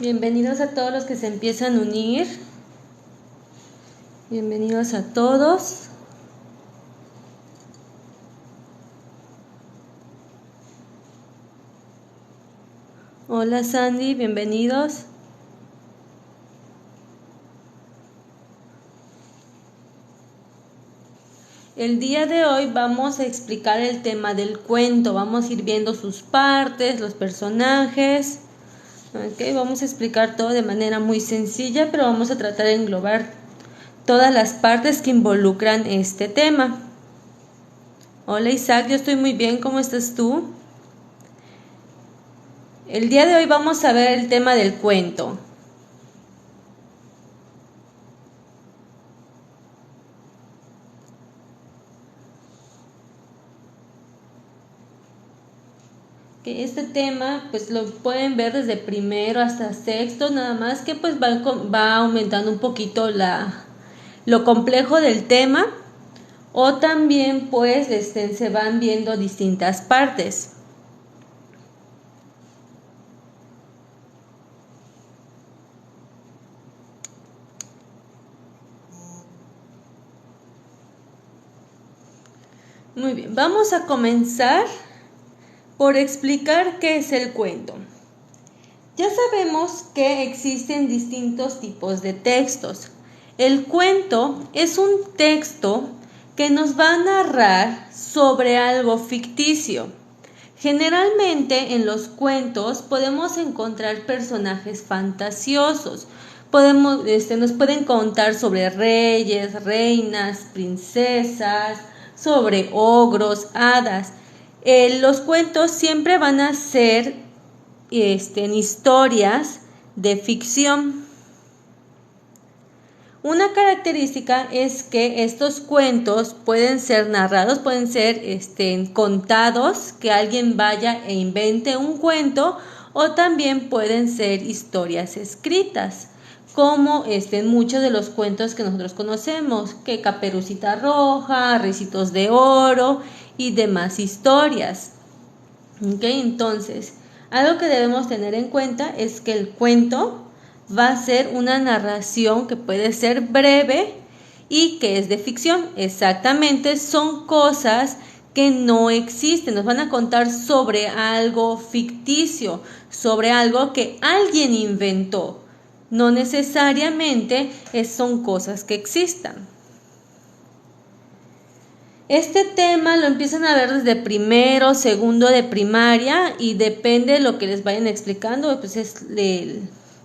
Bienvenidos a todos los que se empiezan a unir. Bienvenidos a todos. Hola Sandy, bienvenidos. El día de hoy vamos a explicar el tema del cuento. Vamos a ir viendo sus partes, los personajes. Vamos a explicar todo de manera muy sencilla, pero vamos a tratar de englobar todas las partes que involucran este tema. Hola Isaac, yo estoy muy bien, ¿cómo estás tú? El día de hoy vamos a ver el tema del cuento. Este tema pues lo pueden ver desde primero hasta sexto, nada más que pues va aumentando un poquito lo complejo del tema, o también pues se van viendo distintas partes. Muy bien, vamos a comenzar por explicar qué es el cuento. Ya sabemos que existen distintos tipos de textos. El cuento es un texto que nos va a narrar sobre algo ficticio. Generalmente en los cuentos podemos encontrar personajes fantasiosos. Nos pueden contar sobre reyes, reinas, princesas, sobre ogros, hadas. Los cuentos siempre van a ser en historias de ficción. Una característica es que estos cuentos pueden ser narrados, pueden ser contados, que alguien vaya e invente un cuento, o también pueden ser historias escritas, como muchos de los cuentos que nosotros conocemos, que Caperucita Roja, Ricitos de Oro y demás historias. Entonces, algo que debemos tener en cuenta es que el cuento va a ser una narración que puede ser breve y que es de ficción. Exactamente, son cosas que no existen. Nos van a contar sobre algo ficticio, sobre algo que alguien inventó. No necesariamente son cosas que existan. Este tema lo empiezan a ver desde primero, segundo de primaria, y depende de lo que les vayan explicando, pues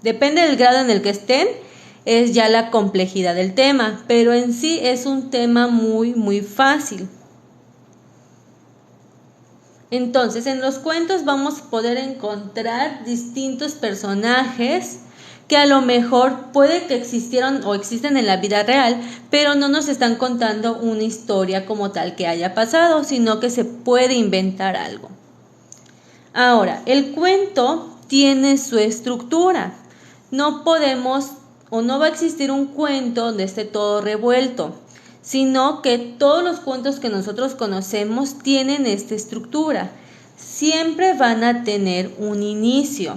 depende del grado en el que estén, es ya la complejidad del tema, pero en sí es un tema muy, muy fácil. Entonces, en los cuentos vamos a poder encontrar distintos personajes que a lo mejor puede que existieron o existen en la vida real, pero no nos están contando una historia como tal que haya pasado, sino que se puede inventar algo. Ahora, el cuento tiene su estructura. No podemos o no va a existir un cuento donde esté todo revuelto, sino que todos los cuentos que nosotros conocemos tienen esta estructura. Siempre van a tener un inicio.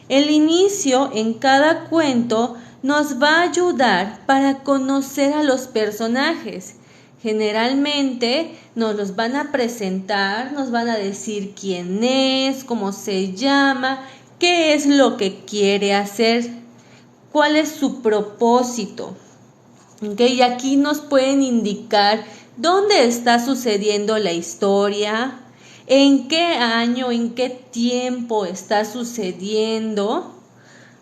El inicio en cada cuento nos va a ayudar para conocer a los personajes. Generalmente nos los van a presentar, nos van a decir quién es, cómo se llama, qué es lo que quiere hacer, cuál es su propósito. Y aquí nos pueden indicar dónde está sucediendo la historia, en qué año, en qué tiempo está sucediendo.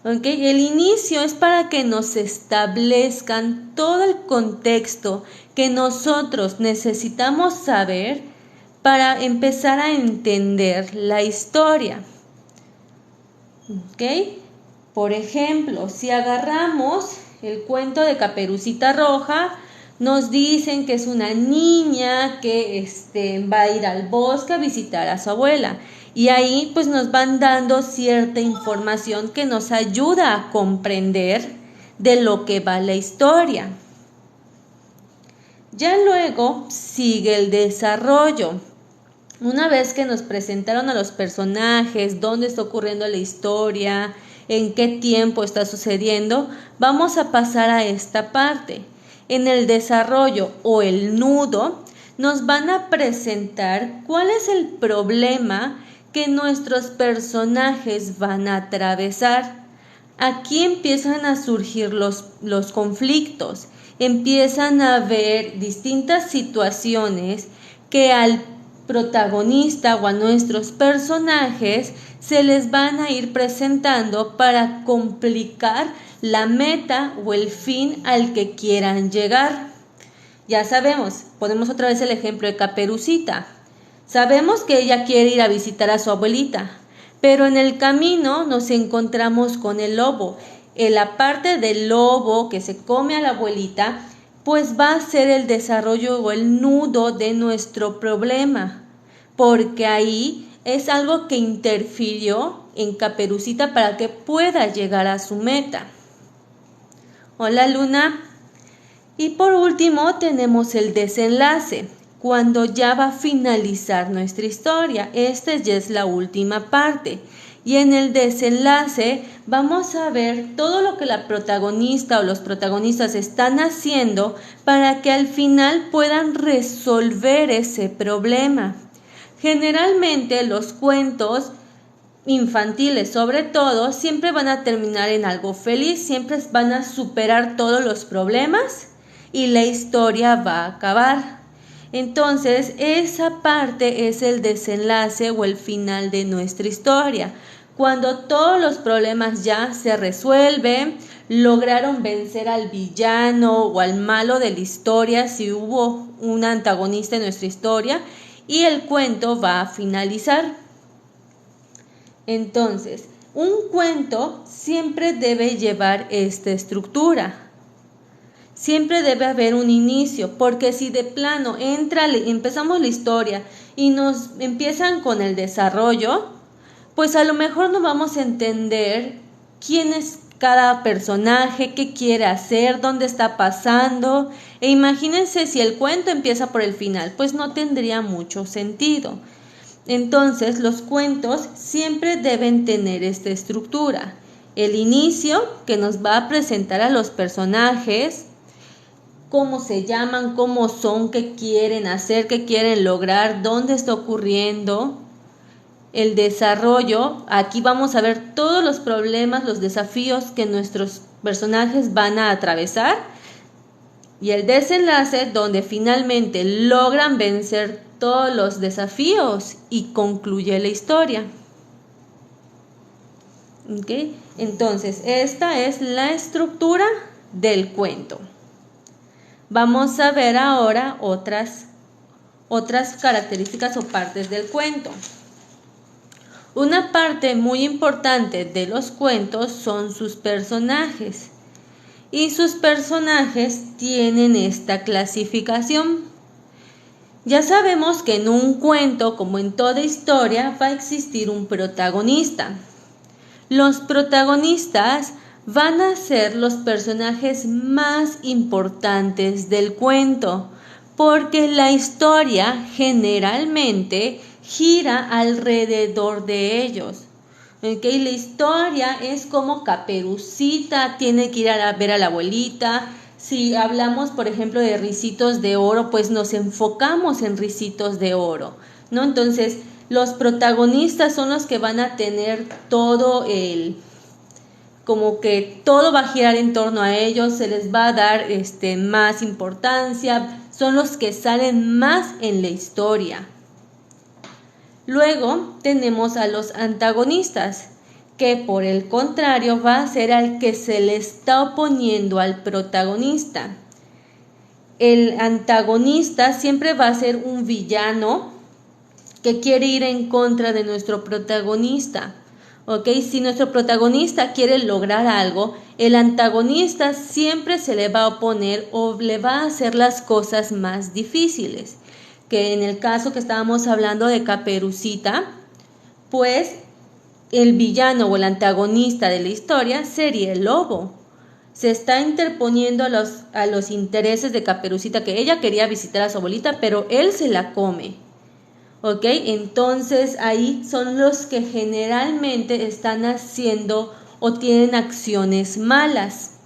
El inicio es para que nos establezcan todo el contexto que nosotros necesitamos saber para empezar a entender la historia. Por ejemplo, si agarramos el cuento de Caperucita Roja, nos dicen que es una niña que va a ir al bosque a visitar a su abuela, y ahí pues nos van dando cierta información que nos ayuda a comprender de lo que va la historia. Ya luego sigue el desarrollo. Una vez que nos presentaron a los personajes, dónde está ocurriendo la historia, en qué tiempo está sucediendo, vamos a pasar a esta parte. En el desarrollo o el nudo nos van a presentar cuál es el problema que nuestros personajes van a atravesar. Aquí empiezan a surgir los conflictos, empiezan a haber distintas situaciones que al protagonista o a nuestros personajes se les van a ir presentando para complicar la meta o el fin al que quieran llegar. Ya sabemos, ponemos otra vez el ejemplo de Caperucita. Sabemos que ella quiere ir a visitar a su abuelita, pero en el camino nos encontramos con el lobo. En la parte del lobo que se come a la abuelita, pues va a ser el desarrollo o el nudo de nuestro problema, porque ahí es algo que interfirió en Caperucita para que pueda llegar a su meta. Hola Luna. Y por último tenemos el desenlace, cuando ya va a finalizar nuestra historia. Esta ya es la última parte. Y en el desenlace vamos a ver todo lo que la protagonista o los protagonistas están haciendo para que al final puedan resolver ese problema. Generalmente los cuentos infantiles, sobre todo, siempre van a terminar en algo feliz, siempre van a superar todos los problemas y la historia va a acabar. Entonces, esa parte es el desenlace o el final de nuestra historia. Cuando todos los problemas ya se resuelven, lograron vencer al villano o al malo de la historia, si hubo un antagonista en nuestra historia, y el cuento va a finalizar. Entonces, un cuento siempre debe llevar esta estructura. Siempre debe haber un inicio, porque si de plano empezamos la historia y nos empiezan con el desarrollo, pues a lo mejor no vamos a entender quién es cada personaje, qué quiere hacer, dónde está pasando. E imagínense si el cuento empieza por el final, pues no tendría mucho sentido. Entonces, los cuentos siempre deben tener esta estructura. El inicio, que nos va a presentar a los personajes, cómo se llaman, cómo son, qué quieren hacer, qué quieren lograr, dónde está ocurriendo. El desarrollo, aquí vamos a ver todos los problemas, los desafíos que nuestros personajes van a atravesar. Y el desenlace, donde finalmente logran vencer todos los desafíos y concluye la historia. ¿Okay? Entonces, esta es la estructura del cuento. Vamos a ver ahora otras características o partes del cuento. Una parte muy importante de los cuentos son sus personajes. Y sus personajes tienen esta clasificación. Ya sabemos que en un cuento, como en toda historia, va a existir un protagonista. Los protagonistas van a ser los personajes más importantes del cuento, porque la historia generalmente gira alrededor de ellos. ¿Okay? La historia es como Caperucita tiene que ir a ver a la abuelita. Si hablamos, por ejemplo, de Ricitos de Oro, pues nos enfocamos en Ricitos de Oro, ¿no? Entonces, los protagonistas son los que van a tener como que todo va a girar en torno a ellos, se les va a dar más importancia, son los que salen más en la historia. Luego tenemos a los antagonistas, que por el contrario va a ser al que se le está oponiendo al protagonista. El antagonista siempre va a ser un villano que quiere ir en contra de nuestro protagonista. ¿Okay? Si nuestro protagonista quiere lograr algo, el antagonista siempre se le va a oponer o le va a hacer las cosas más difíciles. Que en el caso que estábamos hablando de Caperucita, pues el villano o el antagonista de la historia sería el lobo. Se está interponiendo a los intereses de Caperucita, que ella quería visitar a su abuelita, pero él se la come. ¿Ok? Entonces ahí son los que generalmente están haciendo o tienen acciones malas.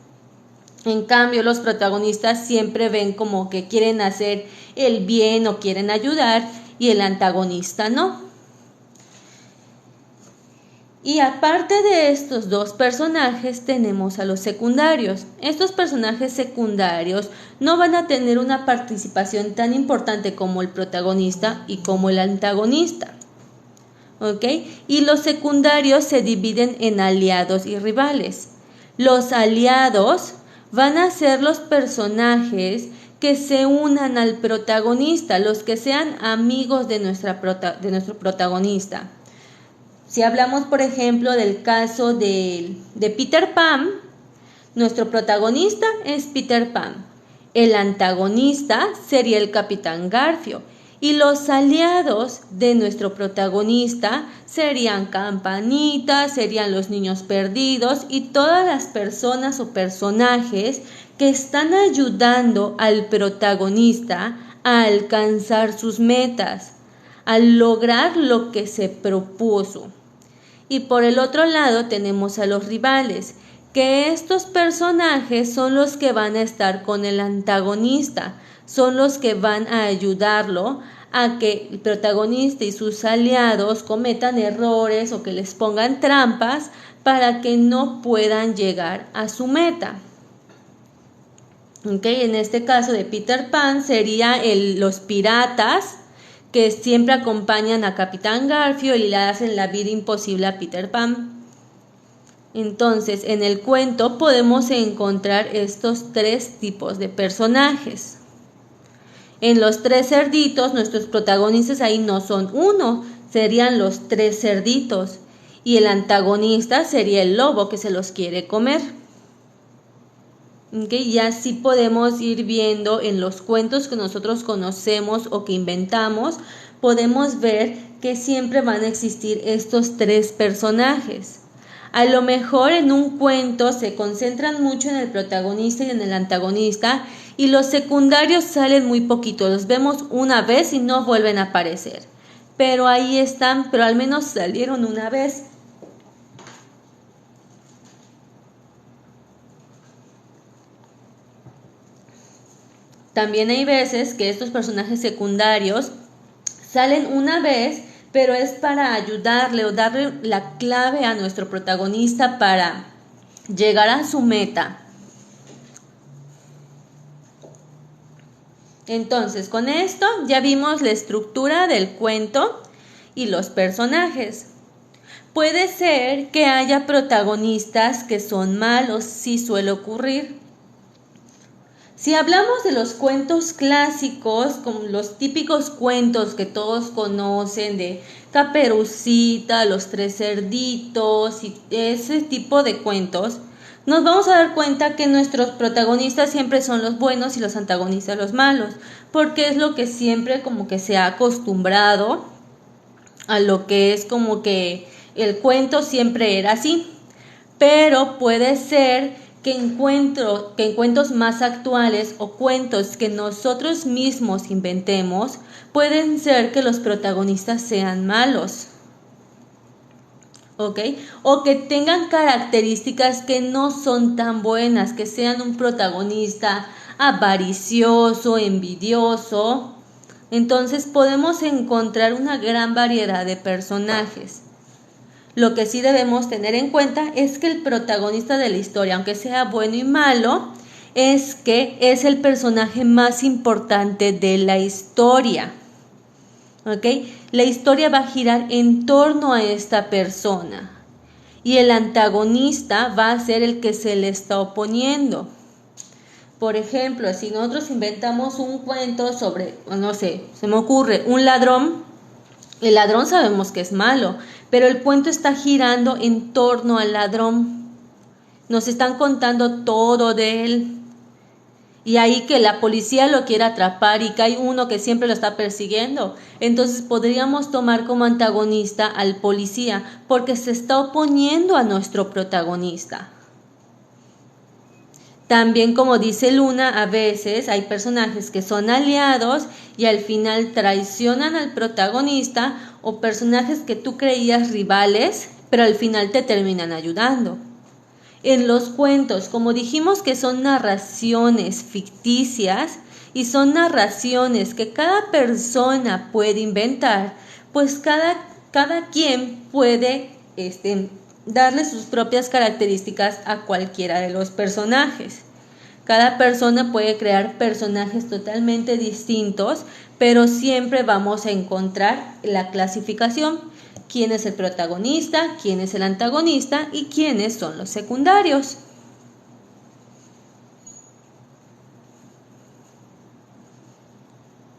En cambio, los protagonistas siempre ven como que quieren hacer el bien o quieren ayudar y el antagonista no. Y aparte de estos dos personajes tenemos a los secundarios. Estos personajes secundarios no van a tener una participación tan importante como el protagonista y como el antagonista. ¿Ok? Y los secundarios se dividen en aliados y rivales. Los aliados van a ser los personajes que se unan al protagonista, los que sean amigos de nuestro protagonista. Si hablamos, por ejemplo, del caso de Peter Pan, nuestro protagonista es Peter Pan. El antagonista sería el Capitán Garfio. Y los aliados de nuestro protagonista serían Campanita, serían los niños perdidos y todas las personas o personajes que están ayudando al protagonista a alcanzar sus metas, a lograr lo que se propuso. Y por el otro lado tenemos a los rivales, que estos personajes son los que van a estar con el antagonista, son los que van a ayudarlo a que el protagonista y sus aliados cometan errores o que les pongan trampas para que no puedan llegar a su meta. ¿Okay? En este caso de Peter Pan sería los piratas, que siempre acompañan a Capitán Garfio y le hacen la vida imposible a Peter Pan. Entonces, en el cuento podemos encontrar estos tres tipos de personajes. En los tres cerditos, nuestros protagonistas ahí no son uno, serían los tres cerditos. Y el antagonista sería el lobo que se los quiere comer. ¿Okay? Y así podemos ir viendo en los cuentos que nosotros conocemos o que inventamos, podemos ver que siempre van a existir estos tres personajes. A lo mejor en un cuento se concentran mucho en el protagonista y en el antagonista y los secundarios salen muy poquito, los vemos una vez y no vuelven a aparecer. Pero ahí están, pero al menos salieron una vez. También hay veces que estos personajes secundarios salen una vez, pero es para ayudarle o darle la clave a nuestro protagonista para llegar a su meta. Entonces, con esto ya vimos la estructura del cuento y los personajes. Puede ser que haya protagonistas que son malos, sí suele ocurrir. Si hablamos de los cuentos clásicos, como los típicos cuentos que todos conocen de Caperucita, los tres cerditos y ese tipo de cuentos, nos vamos a dar cuenta que nuestros protagonistas siempre son los buenos y los antagonistas los malos, porque es lo que siempre como que se ha acostumbrado a lo que es como que el cuento siempre era así. Pero puede ser que en cuentos más actuales o cuentos que nosotros mismos inventemos, pueden ser que los protagonistas sean malos. ¿Ok? O que tengan características que no son tan buenas, que sean un protagonista avaricioso, envidioso. Entonces podemos encontrar una gran variedad de personajes. Lo que sí debemos tener en cuenta es que el protagonista de la historia, aunque sea bueno y malo, es que es el personaje más importante de la historia. ¿Ok? La historia va a girar en torno a esta persona y el antagonista va a ser el que se le está oponiendo. Por ejemplo, si nosotros inventamos un cuento sobre, no sé, se me ocurre, un ladrón, el ladrón sabemos que es malo, pero el cuento está girando en torno al ladrón. Nos están contando todo de él. Y ahí que la policía lo quiere atrapar y que hay uno que siempre lo está persiguiendo. Entonces podríamos tomar como antagonista al policía porque se está oponiendo a nuestro protagonista. También, como dice Luna, a veces hay personajes que son aliados y al final traicionan al protagonista, o personajes que tú creías rivales, pero al final te terminan ayudando. En los cuentos, como dijimos que son narraciones ficticias y son narraciones que cada persona puede inventar, pues cada quien puede darle sus propias características a cualquiera de los personajes. Cada persona puede crear personajes totalmente distintos, pero siempre vamos a encontrar la clasificación: quién es el protagonista, quién es el antagonista y quiénes son los secundarios.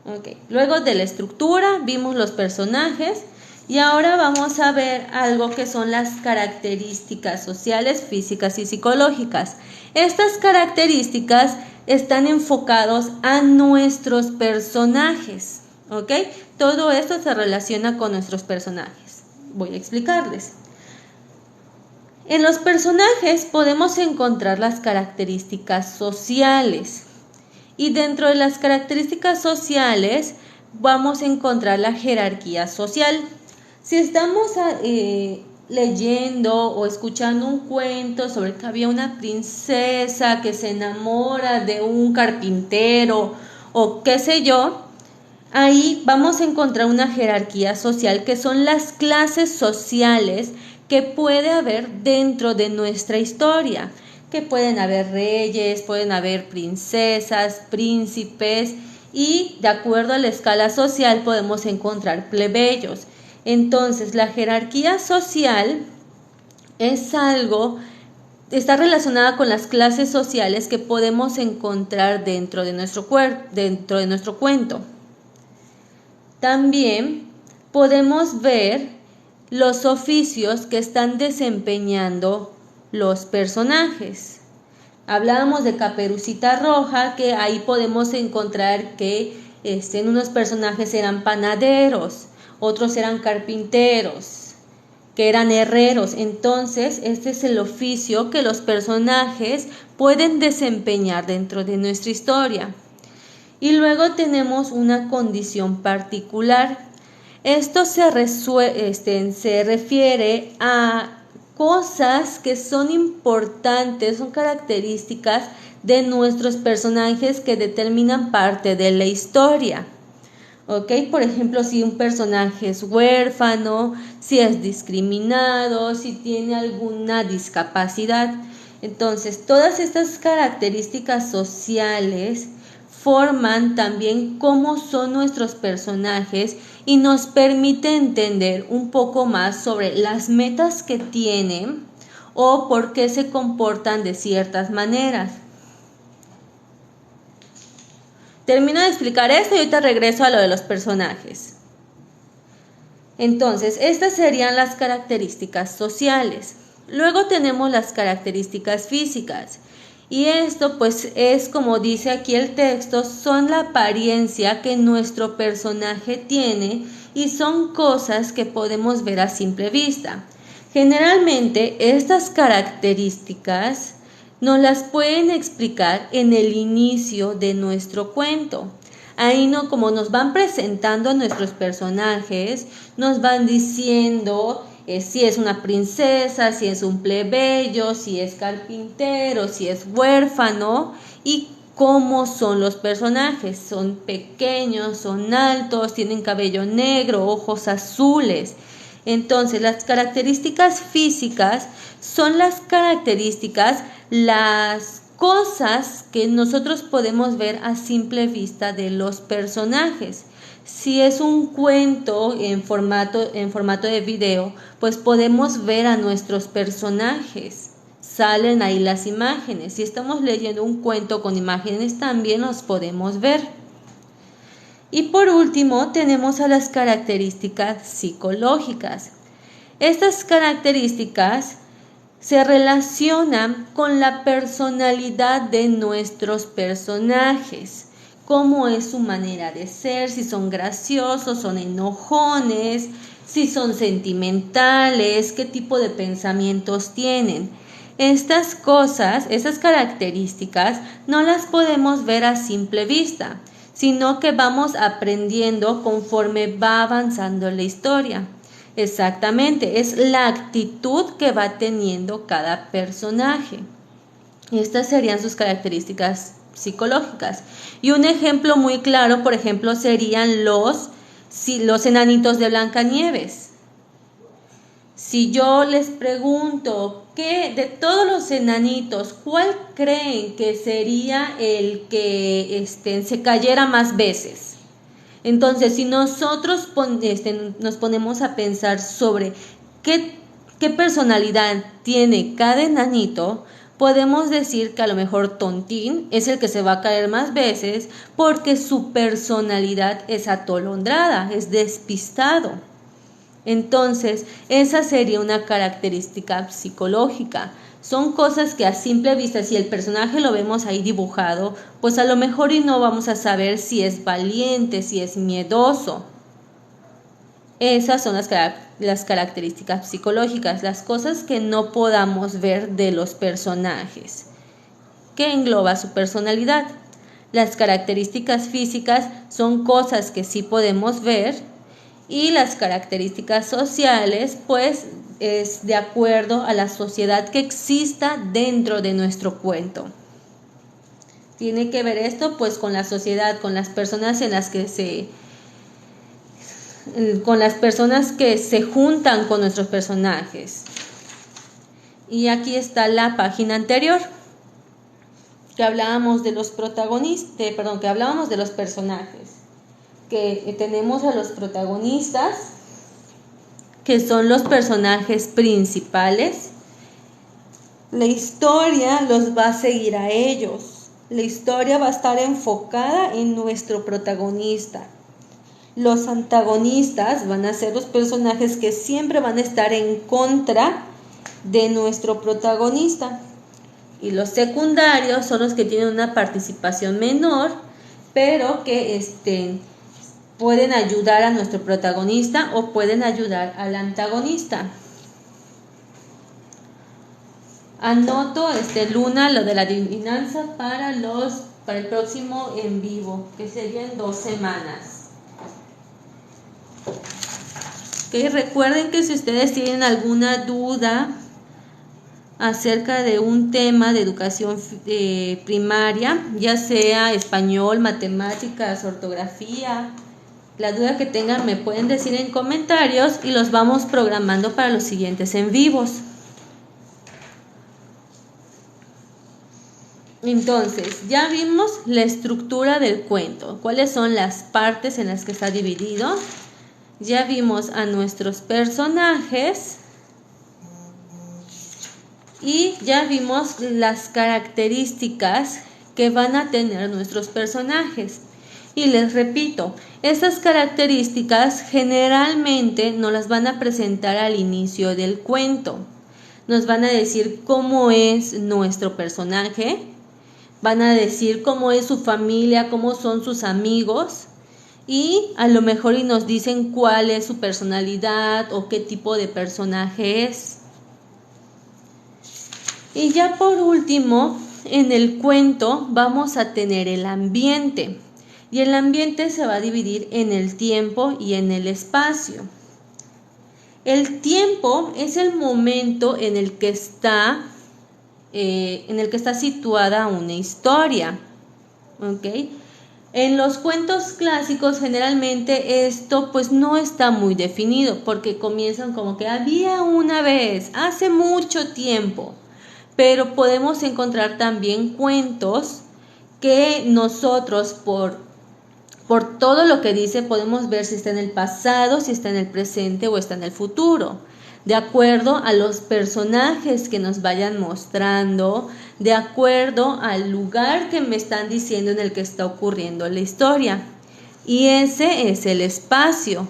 Okay. Luego de la estructura vimos los personajes y ahora vamos a ver algo que son las características sociales, físicas y psicológicas. Estas características están enfocados a nuestros personajes, ¿ok? Todo esto se relaciona con nuestros personajes. Voy a explicarles. En los personajes podemos encontrar las características sociales y dentro de las características sociales vamos a encontrar la jerarquía social. Si estamos leyendo o escuchando un cuento sobre que había una princesa que se enamora de un carpintero o qué sé yo, ahí vamos a encontrar una jerarquía social que son las clases sociales que puede haber dentro de nuestra historia, que pueden haber reyes, pueden haber princesas, príncipes y de acuerdo a la escala social podemos encontrar plebeyos. Entonces, la jerarquía social está relacionada con las clases sociales que podemos encontrar dentro de nuestro cuento. También podemos ver los oficios que están desempeñando los personajes. Hablábamos de Caperucita Roja, que ahí podemos encontrar que unos personajes eran panaderos, otros eran carpinteros, que eran herreros. Entonces, este es el oficio que los personajes pueden desempeñar dentro de nuestra historia. Y luego tenemos una condición particular. Esto se refiere a cosas que son importantes, son características de nuestros personajes que determinan parte de la historia. ¿Ok? Por ejemplo, si un personaje es huérfano, si es discriminado, si tiene alguna discapacidad. Entonces, todas estas características sociales forman también cómo son nuestros personajes y nos permite entender un poco más sobre las metas que tienen o por qué se comportan de ciertas maneras. Termino de explicar esto y ahorita regreso a lo de los personajes. Entonces, estas serían las características sociales. Luego tenemos las características físicas. Y esto, pues, es como dice aquí el texto, son la apariencia que nuestro personaje tiene y son cosas que podemos ver a simple vista. Generalmente, estas características nos las pueden explicar en el inicio de nuestro cuento. Ahí como nos van presentando a nuestros personajes, nos van diciendo si es una princesa, si es un plebeyo, si es carpintero, si es huérfano y cómo son los personajes. Son pequeños, son altos, tienen cabello negro, ojos azules. Entonces, las características físicas son las características, las cosas que nosotros podemos ver a simple vista de los personajes. Si es un cuento en formato de video, pues podemos ver a nuestros personajes. Salen ahí las imágenes. Si estamos leyendo un cuento con imágenes, también los podemos ver. Y por último, tenemos a las características psicológicas. Estas características se relacionan con la personalidad de nuestros personajes, cómo es su manera de ser, si son graciosos, son enojones, si son sentimentales, qué tipo de pensamientos tienen. Estas cosas, esas características, no las podemos ver a simple vista, sino que vamos aprendiendo conforme va avanzando la historia. Exactamente, es la actitud que va teniendo cada personaje. Estas serían sus características psicológicas. Y un ejemplo muy claro, por ejemplo, serían los enanitos de Blancanieves. Si yo les pregunto que de todos los enanitos, ¿cuál creen que sería el que se cayera más veces? Entonces, si nosotros nos ponemos a pensar sobre qué personalidad tiene cada enanito, podemos decir que a lo mejor Tontín es el que se va a caer más veces porque su personalidad es atolondrada, es despistado. Entonces, esa sería una característica psicológica. Son cosas que a simple vista, si el personaje lo vemos ahí dibujado, pues a lo mejor y no vamos a saber si es valiente, si es miedoso. Esas son las características psicológicas, las cosas que no podamos ver de los personajes, que engloba su personalidad. Las características físicas son cosas que sí podemos ver, y las características sociales, pues es de acuerdo a la sociedad que exista dentro de nuestro cuento. Tiene que ver esto pues con la sociedad, con las personas que se juntan con nuestros personajes. Y aquí está la página anterior, que hablábamos de los que hablábamos de los personajes. Que tenemos a los protagonistas, que son los personajes principales. La historia los va a seguir a ellos. La historia va a estar enfocada en nuestro protagonista. Los antagonistas van a ser los personajes que siempre van a estar en contra de nuestro protagonista. Y los secundarios son los que tienen una participación menor, pero que pueden ayudar a nuestro protagonista o pueden ayudar al antagonista. Anoto, Luna, lo de la adivinanza para el próximo en vivo, que sería en 2 semanas. Okay, recuerden que si ustedes tienen alguna duda acerca de un tema de educación primaria, ya sea español, matemáticas, ortografía, la duda que tengan me pueden decir en comentarios y los vamos programando para los siguientes en vivos. Entonces, ya vimos la estructura del cuento, cuáles son las partes en las que está dividido. Ya vimos a nuestros personajes y ya vimos las características que van a tener nuestros personajes. Y les repito, estas características generalmente nos las van a presentar al inicio del cuento. Nos van a decir cómo es nuestro personaje, van a decir cómo es su familia, cómo son sus amigos, y a lo mejor y nos dicen cuál es su personalidad o qué tipo de personaje es. Y ya por último, en el cuento vamos a tener el ambiente. Y el ambiente se va a dividir en el tiempo y en el espacio. El tiempo es el momento en el que está situada una historia. ¿Okay? En los cuentos clásicos generalmente esto pues no está muy definido, porque comienzan como que había una vez, hace mucho tiempo. Pero podemos encontrar también cuentos que nosotros por todo lo que dice podemos ver si está en el pasado, si está en el presente o está en el futuro, de acuerdo a los personajes que nos vayan mostrando, de acuerdo al lugar que me están diciendo en el que está ocurriendo la historia. Y ese es el espacio.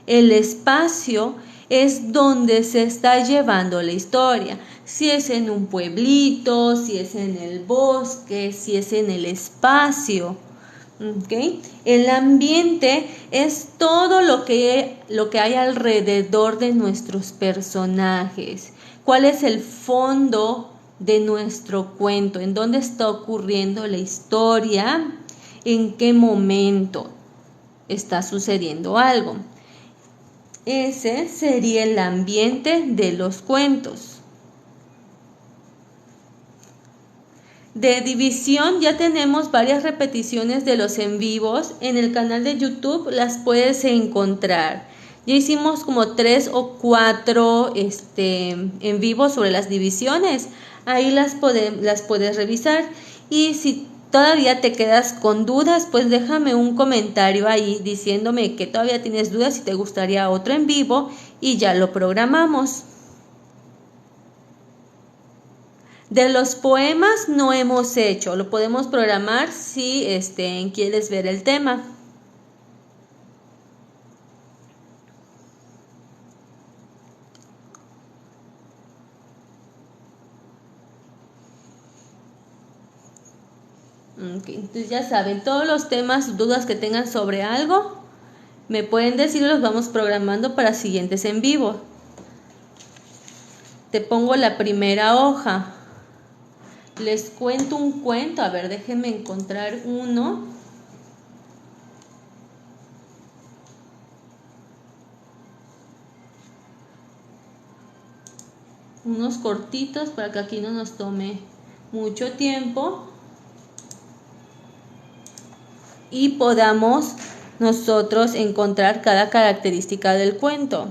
El espacio es donde se está llevando la historia. Si es en un pueblito, si es en el bosque, si es en el espacio. ¿Okay? El ambiente es todo lo que hay alrededor de nuestros personajes. ¿Cuál es el fondo de nuestro cuento? ¿En dónde está ocurriendo la historia? ¿En qué momento está sucediendo algo? Ese sería el ambiente de los cuentos. De división ya tenemos varias repeticiones de los en vivos. En el canal de YouTube las puedes encontrar. Ya hicimos como 3 o 4 en vivo sobre las divisiones. Ahí las puedes revisar. Y si todavía te quedas con dudas, pues déjame un comentario ahí diciéndome que todavía tienes dudas y te gustaría otro en vivo y ya lo programamos. De los poemas no hemos hecho, lo podemos programar si quieres ver el tema. Okay, entonces ya saben, todos los temas, dudas que tengan sobre algo, me pueden decir y los vamos programando para siguientes en vivo. Te pongo la primera hoja. Les cuento un cuento, a ver, déjenme encontrar uno. Unos cortitos para que aquí no nos tome mucho tiempo y podamos nosotros encontrar cada característica del cuento.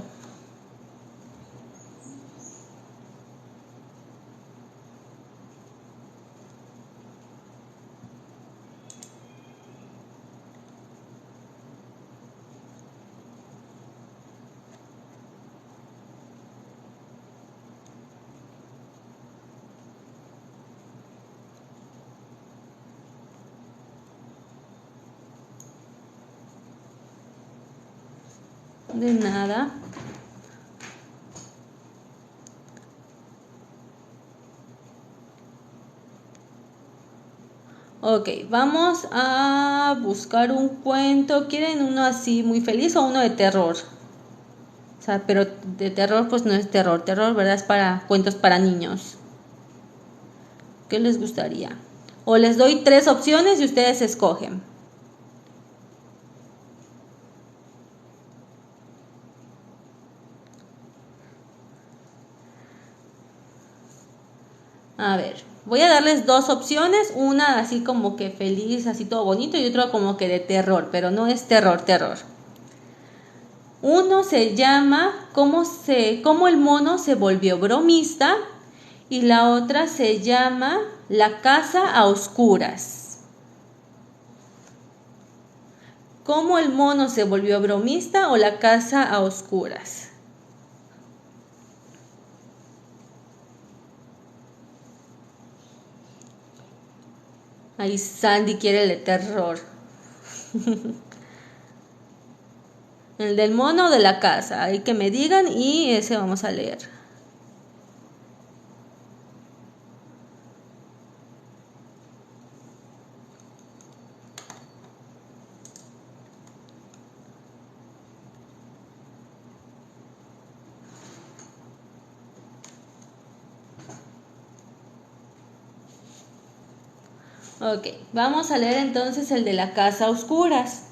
De nada. Ok, vamos a buscar un cuento. ¿Quieren uno así muy feliz o uno de terror? O sea, pero de terror pues no es terror. Terror, ¿verdad? Es para cuentos para niños. ¿Qué les gustaría? O les doy 3 opciones y ustedes escogen. A ver, voy a darles 2 opciones, una así como que feliz, así todo bonito, y otra como que de terror, pero no es terror. Uno se llama cómo el mono se volvió bromista y la otra se llama La casa a oscuras. ¿Cómo el mono se volvió bromista o La casa a oscuras? Ahí Sandy quiere el de terror. El del mono o de la casa. Ahí que me digan y ese vamos a leer. Ok, vamos a leer entonces el de La casa a oscuras.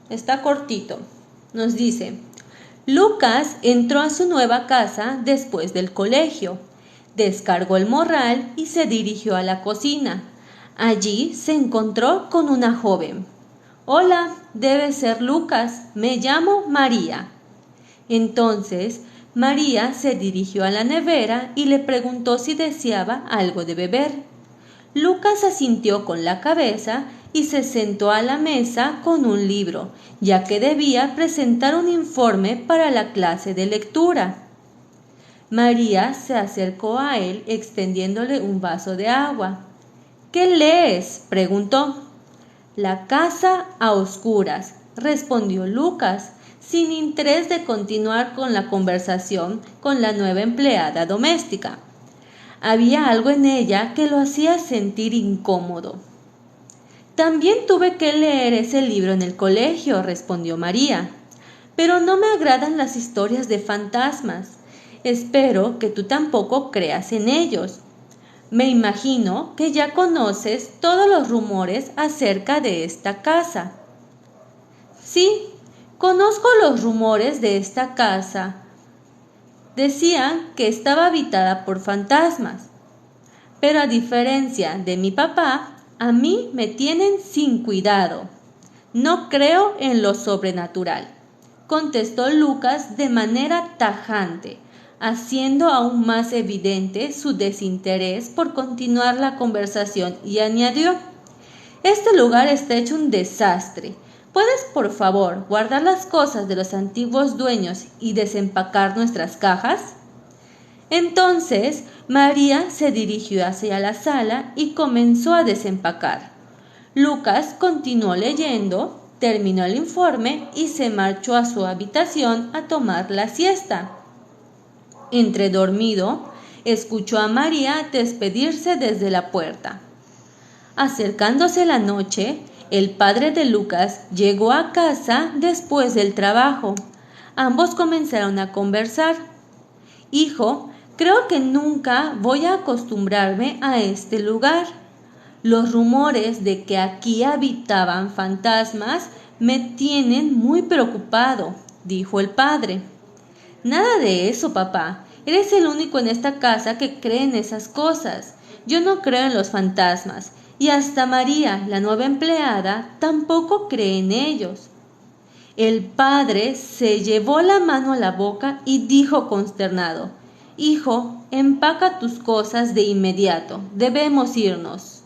Está cortito. Nos dice: Lucas entró a su nueva casa después del colegio, descargó el morral y se dirigió a la cocina. Allí se encontró con una joven. Hola, debe ser Lucas, me llamo María. Entonces María se dirigió a la nevera y le preguntó si deseaba algo de beber. Lucas asintió con la cabeza y se sentó a la mesa con un libro, ya que debía presentar un informe para la clase de lectura. María se acercó a él extendiéndole un vaso de agua. ¿Qué lees?, preguntó. La casa a oscuras, respondió Lucas, sin interés de continuar con la conversación con la nueva empleada doméstica. Había algo en ella que lo hacía sentir incómodo. También tuve que leer ese libro en el colegio, respondió María. Pero no me agradan las historias de fantasmas. Espero que tú tampoco creas en ellos. Me imagino que ya conoces todos los rumores acerca de esta casa. Sí, Conozco los rumores de esta casa. Decían que estaba habitada por fantasmas, pero a diferencia de mi papá, a mí me tienen sin cuidado. No creo en lo sobrenatural, contestó Lucas de manera tajante, haciendo aún más evidente su desinterés por continuar la conversación, y añadió: este lugar está hecho un desastre. ¿Puedes, por favor, guardar las cosas de los antiguos dueños y desempacar nuestras cajas? Entonces, María se dirigió hacia la sala y comenzó a desempacar. Lucas continuó leyendo, terminó el informe y se marchó a su habitación a tomar la siesta. Entre dormido, escuchó a María despedirse desde la puerta. Acercándose la noche, el padre de Lucas llegó a casa después del trabajo. Ambos comenzaron a conversar. Hijo, creo que nunca voy a acostumbrarme a este lugar. Los rumores de que aquí habitaban fantasmas me tienen muy preocupado, dijo el padre. Nada de eso, papá. Eres el único en esta casa que cree en esas cosas. Yo no creo en los fantasmas, y hasta María, la nueva empleada, tampoco cree en ellos. El padre se llevó la mano a la boca y dijo consternado: Hijo, empaca tus cosas de inmediato. Debemos irnos.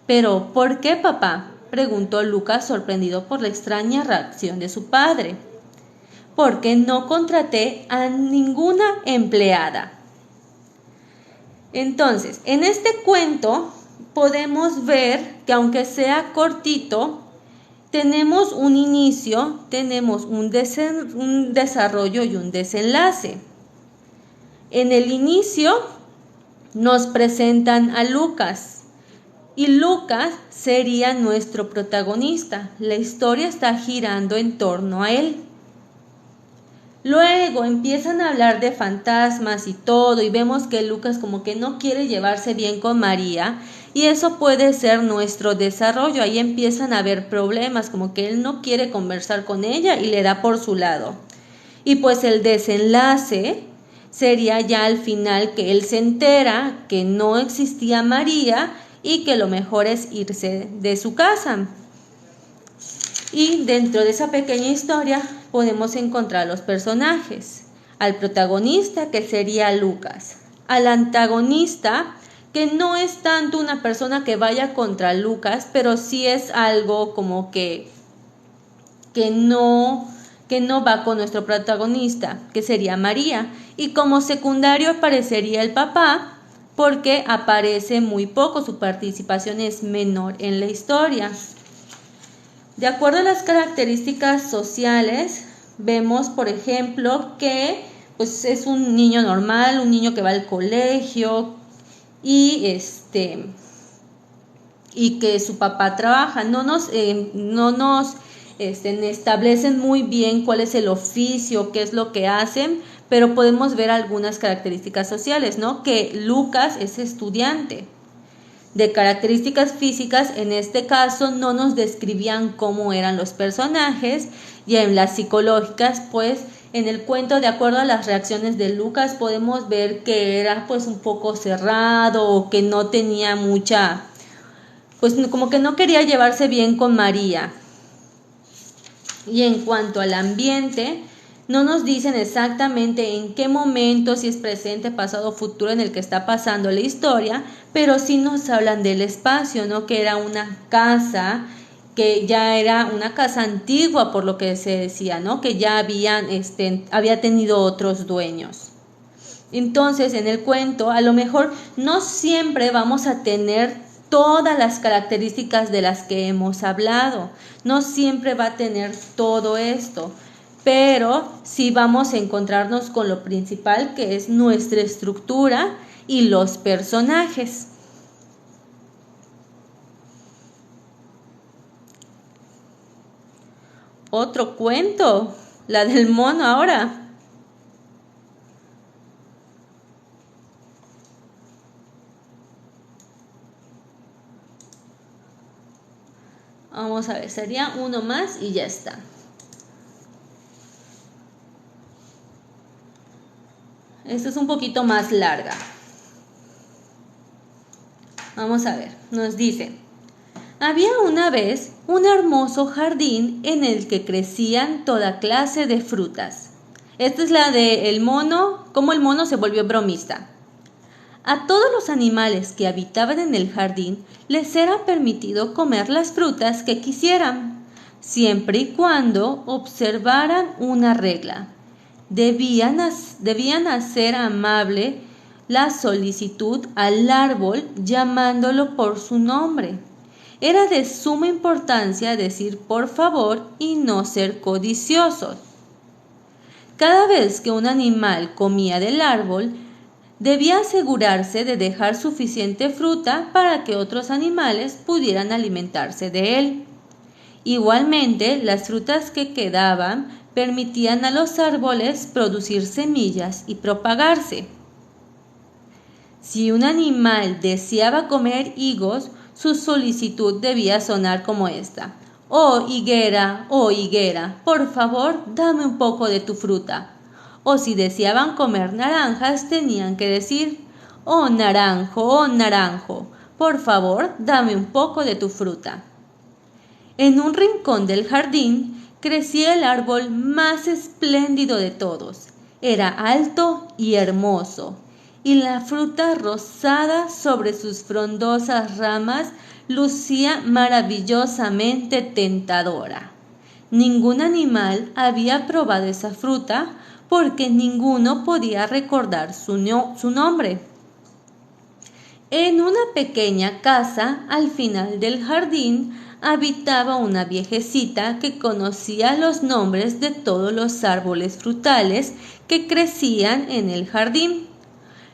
¿Pero por qué, papá?, preguntó Lucas, sorprendido por la extraña reacción de su padre. Porque no contraté a ninguna empleada. Entonces, en este cuento podemos ver que, aunque sea cortito, tenemos un inicio, tenemos un desarrollo y un desenlace. En el inicio nos presentan a Lucas, y Lucas sería nuestro protagonista. La historia está girando en torno a él. Luego empiezan a hablar de fantasmas y todo, y vemos que Lucas como que no quiere llevarse bien con María, y eso puede ser nuestro desarrollo. Ahí empiezan a haber problemas, como que él no quiere conversar con ella y le da por su lado. Y pues el desenlace sería ya al final, que él se entera que no existía María y que lo mejor es irse de su casa. Y dentro de esa pequeña historia podemos encontrar los personajes: al protagonista, que sería Lucas; al antagonista, que no es tanto una persona que vaya contra Lucas, pero sí es algo como que no va con nuestro protagonista, que sería María. Y como secundario aparecería el papá, porque aparece muy poco, su participación es menor en la historia. De acuerdo a las características sociales, vemos, por ejemplo, que pues es un niño normal, un niño que va al colegio y que su papá trabaja. No nos establecen muy bien cuál es el oficio, qué es lo que hacen, pero podemos ver algunas características sociales, ¿no? Que Lucas es estudiante. De características físicas, en este caso no nos describían cómo eran los personajes, y en las psicológicas, pues en el cuento, de acuerdo a las reacciones de Lucas, podemos ver que era pues un poco cerrado, o que no tenía mucha, pues como que no quería llevarse bien con María. Y en cuanto al ambiente, no nos dicen exactamente en qué momento, si es presente, pasado o futuro, en el que está pasando la historia, pero sí nos hablan del espacio, ¿no? Que era una casa, que ya era una casa antigua, por lo que se decía, ¿no? Que ya había tenido otros dueños. Entonces, en el cuento, a lo mejor no siempre vamos a tener todas las características de las que hemos hablado, no siempre va a tener todo esto, pero sí vamos a encontrarnos con lo principal, que es nuestra estructura y los personajes. Otro cuento, la del mono ahora. Vamos a ver, sería uno más y ya está. Esta es un poquito más larga. Vamos a ver, nos dice: había una vez un hermoso jardín en el que crecían toda clase de frutas. Esta es la de el mono, cómo el mono se volvió bromista. A todos los animales que habitaban en el jardín les era permitido comer las frutas que quisieran, siempre y cuando observaran una regla. Debían hacer amable la solicitud al árbol llamándolo por su nombre. Era de suma importancia decir por favor y no ser codiciosos. Cada vez que un animal comía del árbol, debía asegurarse de dejar suficiente fruta para que otros animales pudieran alimentarse de él. Igualmente, las frutas que quedaban permitían a los árboles producir semillas y propagarse. Si un animal deseaba comer higos, su solicitud debía sonar como esta: oh higuera, por favor, dame un poco de tu fruta. O si deseaban comer naranjas, tenían que decir: oh naranjo, por favor, dame un poco de tu fruta. En un rincón del jardín crecía el árbol más espléndido de todos. Era alto y hermoso, y la fruta rosada sobre sus frondosas ramas lucía maravillosamente tentadora. Ningún animal había probado esa fruta porque ninguno podía recordar su nombre. En una pequeña casa al final del jardín habitaba una viejecita que conocía los nombres de todos los árboles frutales que crecían en el jardín.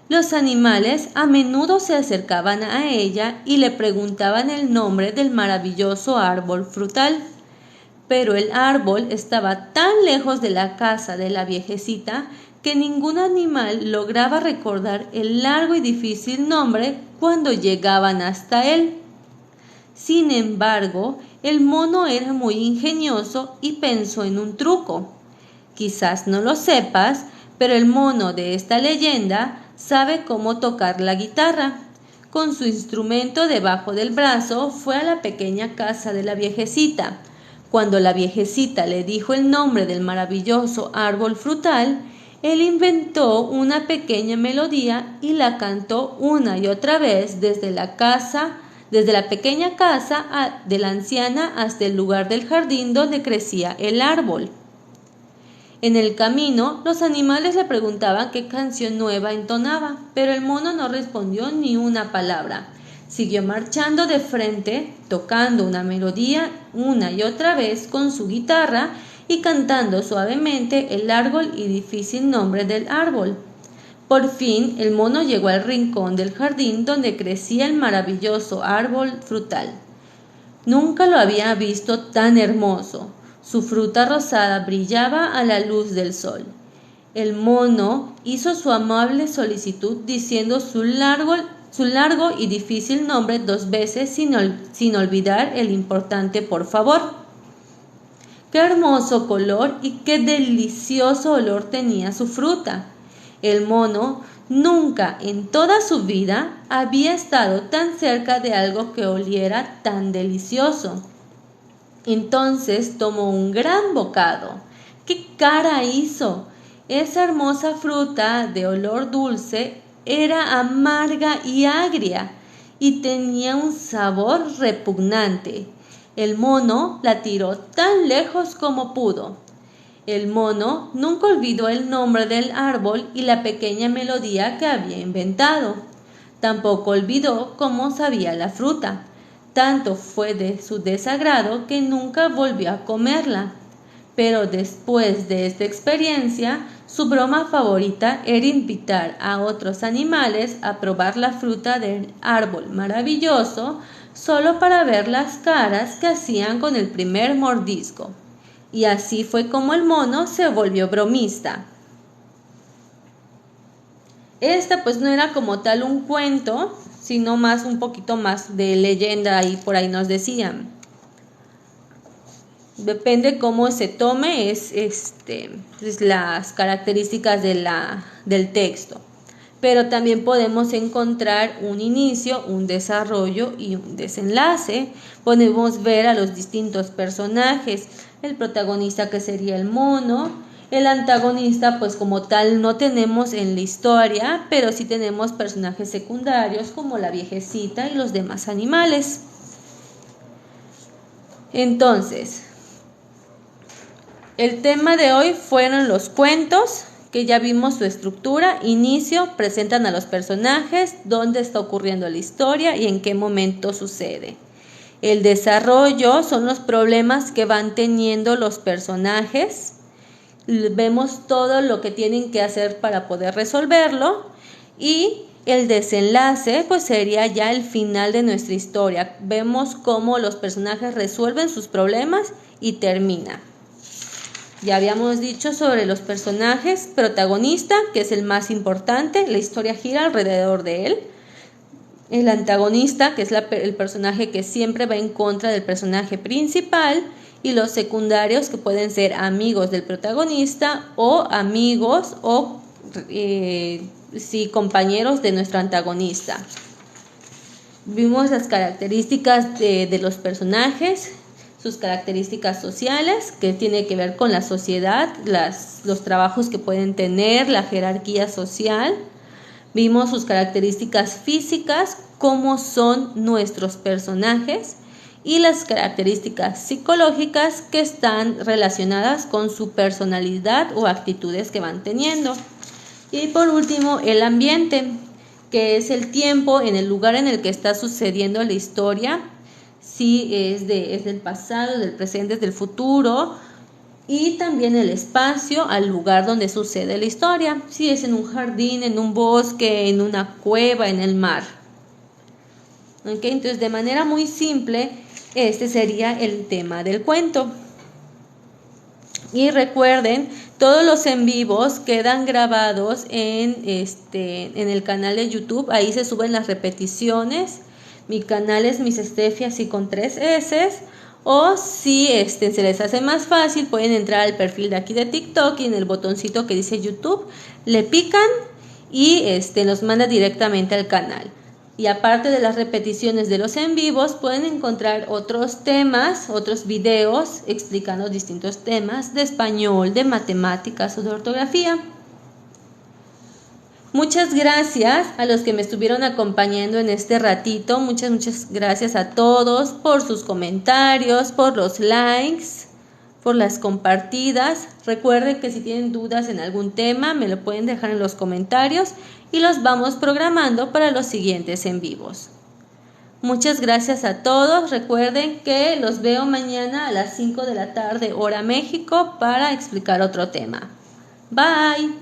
Los animales a menudo se acercaban a ella y le preguntaban el nombre del maravilloso árbol frutal. Pero el árbol estaba tan lejos de la casa de la viejecita que ningún animal lograba recordar el largo y difícil nombre cuando llegaban hasta él. Sin embargo, el mono era muy ingenioso y pensó en un truco. Quizás no lo sepas, pero el mono de esta leyenda sabe cómo tocar la guitarra. Con su instrumento debajo del brazo fue a la pequeña casa de la viejecita. Cuando la viejecita le dijo el nombre del maravilloso árbol frutal, él inventó una pequeña melodía y la cantó una y otra vez desde la pequeña casa de la anciana hasta el lugar del jardín donde crecía el árbol. En el camino, los animales le preguntaban qué canción nueva entonaba, pero el mono no respondió ni una palabra. Siguió marchando de frente, tocando una melodía una y otra vez con su guitarra y cantando suavemente el largo y difícil nombre del árbol. Por fin, el mono llegó al rincón del jardín donde crecía el maravilloso árbol frutal. Nunca lo había visto tan hermoso. Su fruta rosada brillaba a la luz del sol. El mono hizo su amable solicitud diciendo su largo y difícil nombre 2 veces sin olvidar el importante por favor. Qué hermoso color y qué delicioso olor tenía su fruta. El mono nunca en toda su vida había estado tan cerca de algo que oliera tan delicioso. Entonces tomó un gran bocado. ¡Qué cara hizo! Esa hermosa fruta de olor dulce era amarga y agria y tenía un sabor repugnante. El mono la tiró tan lejos como pudo. El mono nunca olvidó el nombre del árbol y la pequeña melodía que había inventado. Tampoco olvidó cómo sabía la fruta. Tanto fue de su desagrado que nunca volvió a comerla. Pero después de esta experiencia, su broma favorita era invitar a otros animales a probar la fruta del árbol maravilloso solo para ver las caras que hacían con el primer mordisco. Y así fue como el mono se volvió bromista. Esta pues no era como tal un cuento, sino más un poquito más de leyenda, y por ahí nos decían. Depende cómo se tome, es las características del texto. Pero también podemos encontrar un inicio, un desarrollo y un desenlace. Podemos ver a los distintos personajes, el protagonista que sería el mono, el antagonista pues como tal no tenemos en la historia, pero sí tenemos personajes secundarios como la viejecita y los demás animales. Entonces, el tema de hoy fueron los cuentos, que ya vimos su estructura. Inicio, presentan a los personajes, dónde está ocurriendo la historia y en qué momento sucede. El desarrollo son los problemas que van teniendo los personajes. Vemos todo lo que tienen que hacer para poder resolverlo. Y el desenlace pues sería ya el final de nuestra historia. Vemos cómo los personajes resuelven sus problemas y termina. Ya habíamos dicho sobre los personajes. Protagonista, que es el más importante, la historia gira alrededor de él. El antagonista, que es el personaje que siempre va en contra del personaje principal. Y los secundarios, que pueden ser amigos del protagonista o amigos o compañeros de nuestro antagonista. Vimos las características de los personajes, sus características sociales, que tiene que ver con la sociedad, los trabajos que pueden tener, la jerarquía social. Vimos sus características físicas, cómo son nuestros personajes, y las características psicológicas que están relacionadas con su personalidad o actitudes que van teniendo. Y por último, el ambiente, que es el tiempo, en el lugar en el que está sucediendo la historia. Si es del pasado, del presente, del futuro, y también el espacio, al lugar donde sucede la historia. Si es en un jardín, en un bosque, en una cueva, en el mar. ¿Okay? Entonces, de manera muy simple, este sería el tema del cuento. Y recuerden, todos los en vivos quedan grabados en el canal de YouTube. Ahí se suben las repeticiones. Mi canal es Miss Steffi, así con 3 S. O si se les hace más fácil, pueden entrar al perfil de aquí de TikTok y en el botoncito que dice YouTube le pican y los manda directamente al canal. Y aparte de las repeticiones de los en vivos, pueden encontrar otros temas, otros videos explicando distintos temas de español, de matemáticas o de ortografía. Muchas gracias a los que me estuvieron acompañando en este ratito. Muchas gracias a todos por sus comentarios, por los likes, por las compartidas. Recuerden que si tienen dudas en algún tema, me lo pueden dejar en los comentarios y los vamos programando para los siguientes en vivos. Muchas gracias a todos. Recuerden que los veo mañana a las 5 de la tarde, hora México, para explicar otro tema. Bye.